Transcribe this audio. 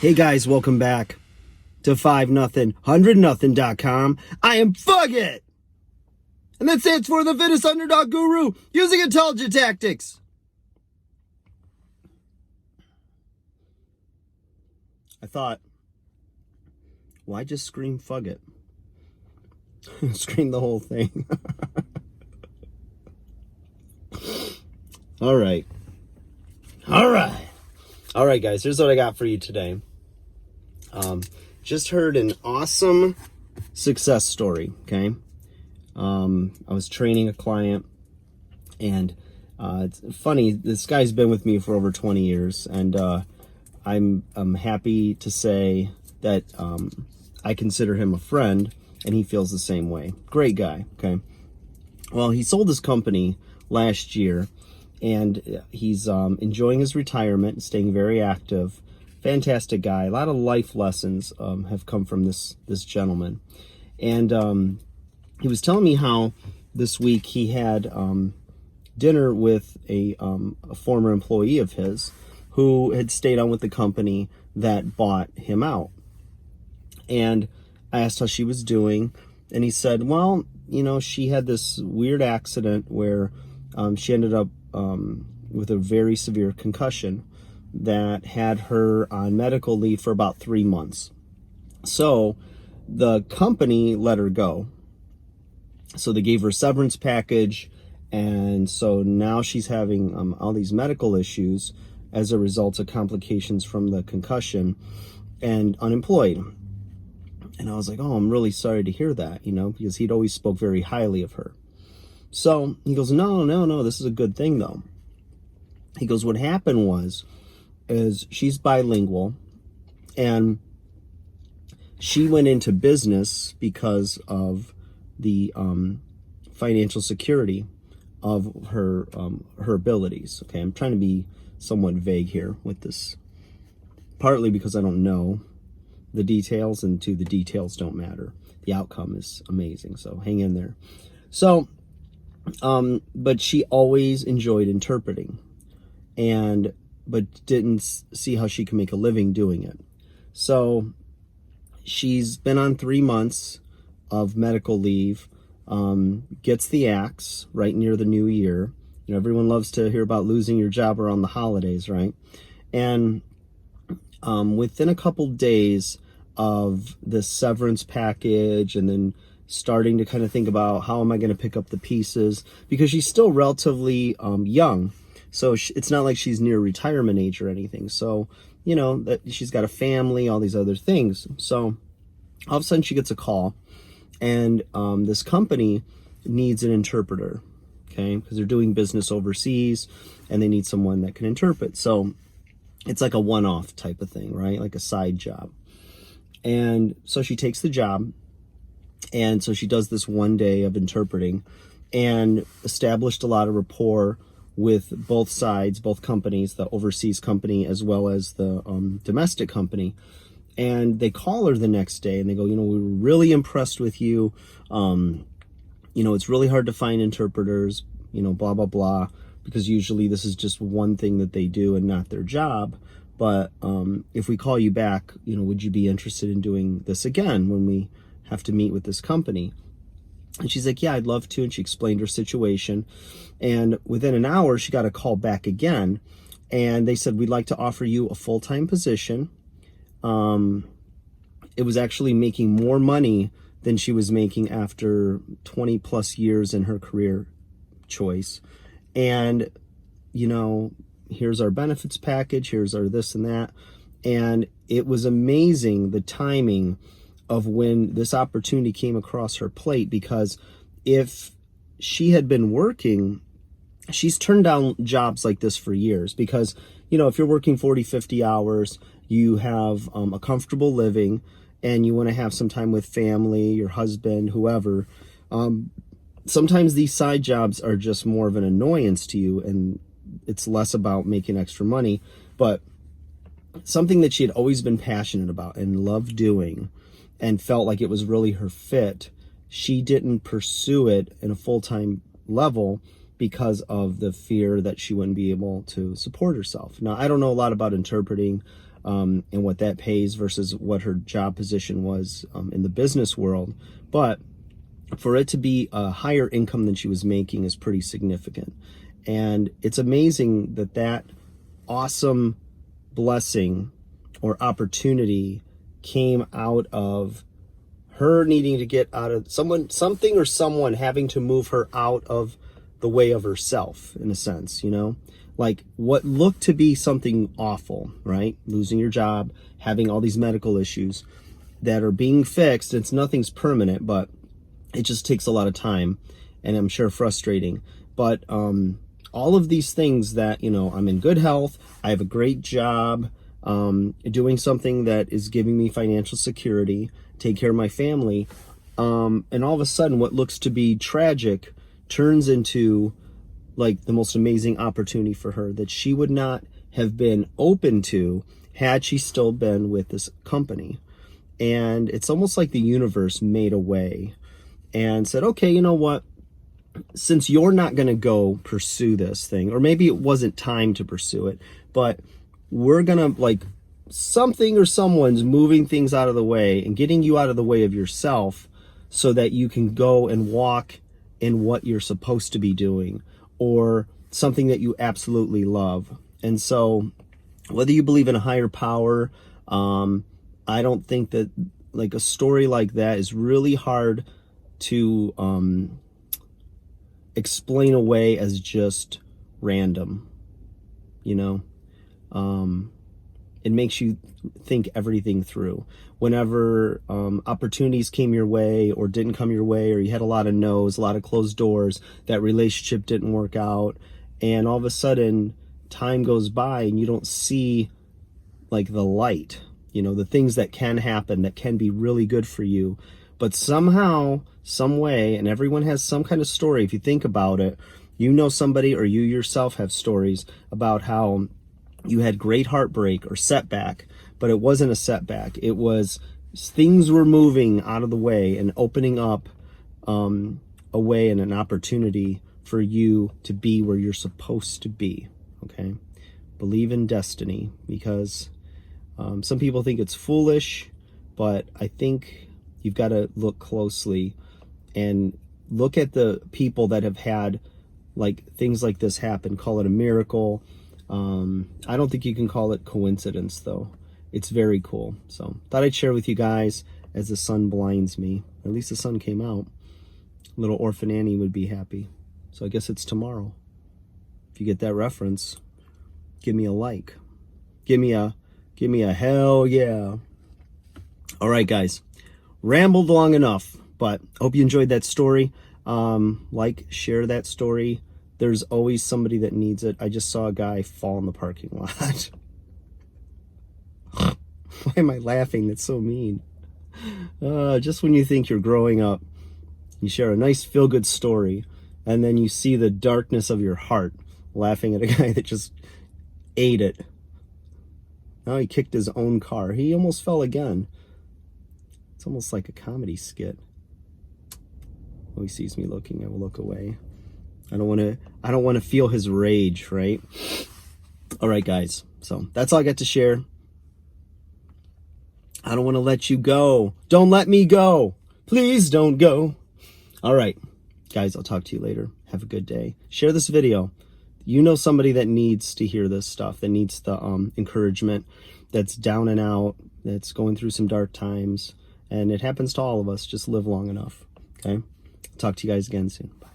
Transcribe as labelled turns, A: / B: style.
A: Hey guys, welcome back to 5-0, 100-0.com. I am Fugit! And that stands for the fittest underdog guru using intelligent tactics. I thought, why just scream Fugit? Scream the whole thing. All right, guys, here's what I got for you today. Just heard an awesome success story, okay? I was training a client, and it's funny, this guy's been with me for over 20 years, and I'm happy to say that I consider him a friend, and he feels the same way. Great guy, okay? Well, he sold his company last year, and he's enjoying his retirement, staying very active. Fantastic guy. A lot of life lessons have come from this gentleman. And he was telling me how this week he had dinner with a former employee of his who had stayed on with the company that bought him out. And I asked how she was doing, and he said, well, you know, she had this weird accident where she ended up with a very severe concussion that had her on medical leave for about 3 months. So the company let her go. So they gave her a severance package, and so now she's having all these medical issues as a result of complications from the concussion and unemployed. And I was like, oh, I'm really sorry to hear that, you know, because he'd always spoke very highly of her. So he goes, no, this is a good thing though. He goes, what happened is she's bilingual, and she went into business because of the financial security of her abilities. Okay, I'm trying to be somewhat vague here with this, partly because I don't know the details, and the details don't matter. The outcome is amazing, so hang in there. So, but she always enjoyed interpreting, but didn't see how she could make a living doing it. So she's been on 3 months of medical leave, gets the axe right near the new year. You know, everyone loves to hear about losing your job around the holidays, right? And within a couple days of this severance package, and then starting to kind of think about how am I going to pick up the pieces, because she's still relatively young. So it's not like she's near retirement age or anything. So, you know, that she's got a family, all these other things. So all of a sudden she gets a call, and this company needs an interpreter, okay? Because they're doing business overseas, and they need someone that can interpret. So it's like a one-off type of thing, right? Like a side job. And so she takes the job, and so she does this one day of interpreting, and established a lot of rapport with both sides, both companies, the overseas company as well as the domestic company. And they call her the next day, and they go, you know, we were really impressed with you. You know, it's really hard to find interpreters, you know, blah, blah, blah, because usually this is just one thing that they do and not their job. But if we call you back, you know, would you be interested in doing this again when we have to meet with this company? And she's like, yeah, I'd love to. And she explained her situation. And within an hour, she got a call back again. And they said, we'd like to offer you a full-time position. It was actually making more money than she was making after 20 plus years in her career choice. And, you know, here's our benefits package, here's our this and that. And it was amazing, the timing of when this opportunity came across her plate, because if she had been working, she's turned down jobs like this for years, because, you know, if you're working 40, 50 hours, you have a comfortable living, and you want to have some time with family, your husband, whoever. Sometimes these side jobs are just more of an annoyance to you, and it's less about making extra money. But something that she had always been passionate about and loved doing, and felt like it was really her fit, she didn't pursue it in a full-time level because of the fear that she wouldn't be able to support herself. Now, I don't know a lot about interpreting. and what that pays versus what her job position was in the business world. But for it to be a higher income than she was making is pretty significant. And it's amazing that that awesome blessing or opportunity came out of her needing to get out of something or someone having to move her out of the way of herself, in a sense, you know? Like what looked to be something awful, right? Losing your job, having all these medical issues that are being fixed. Nothing's permanent, but it just takes a lot of time, and I'm sure frustrating. But all of these things that, you know, I'm in good health, I have a great job, doing something that is giving me financial security, take care of my family, and all of a sudden what looks to be tragic turns into like the most amazing opportunity for her that she would not have been open to had she still been with this company. And it's almost like the universe made a way and said, okay, you know what? Since you're not going to go pursue this thing, or maybe it wasn't time to pursue it, but we're going to, like, something or someone's moving things out of the way and getting you out of the way of yourself so that you can go and walk in what you're supposed to be doing, or something that you absolutely love. And so whether you believe in a higher power, I don't think that, like, a story like that is really hard to explain away as just random, you know? It makes you think everything through. Whenever opportunities came your way or didn't come your way, or you had a lot of no's, a lot of closed doors, that relationship didn't work out, and all of a sudden time goes by and you don't see like the light, you know, the things that can happen that can be really good for you. But somehow, some way, and everyone has some kind of story, if you think about it, you know somebody or you yourself have stories about how you had great heartbreak or setback, but it wasn't a setback. It was things were moving out of the way and opening up a way and an opportunity for you to be where you're supposed to be, okay? Believe in destiny, because some people think it's foolish, but I think you've got to look closely and look at the people that have had like things like this happen. Call it a miracle. I don't think you can call it coincidence, though. It's very cool. So thought I'd share with you guys as the sun blinds me. At least the sun came out. Little Orphan Annie would be happy. So I guess it's tomorrow. If you get that reference, give me a like. Give me a hell yeah. All right, guys. Rambled long enough, but hope you enjoyed that story. Like, share that story. There's always somebody that needs it. I just saw a guy fall in the parking lot. Why am I laughing? That's so mean. Just when you think you're growing up, you share a nice feel-good story, and then you see the darkness of your heart laughing at a guy that just ate it. Now he kicked his own car. He almost fell again. It's almost like a comedy skit. Oh, he sees me looking, I will look away. I don't want to feel his rage, right? All right, guys. So that's all I got to share. I don't want to let you go. Don't let me go. Please don't go. All right, guys, I'll talk to you later. Have a good day. Share this video. You know somebody that needs to hear this stuff, that needs the encouragement, that's down and out, that's going through some dark times. And it happens to all of us. Just live long enough. Okay? Talk to you guys again soon. Bye.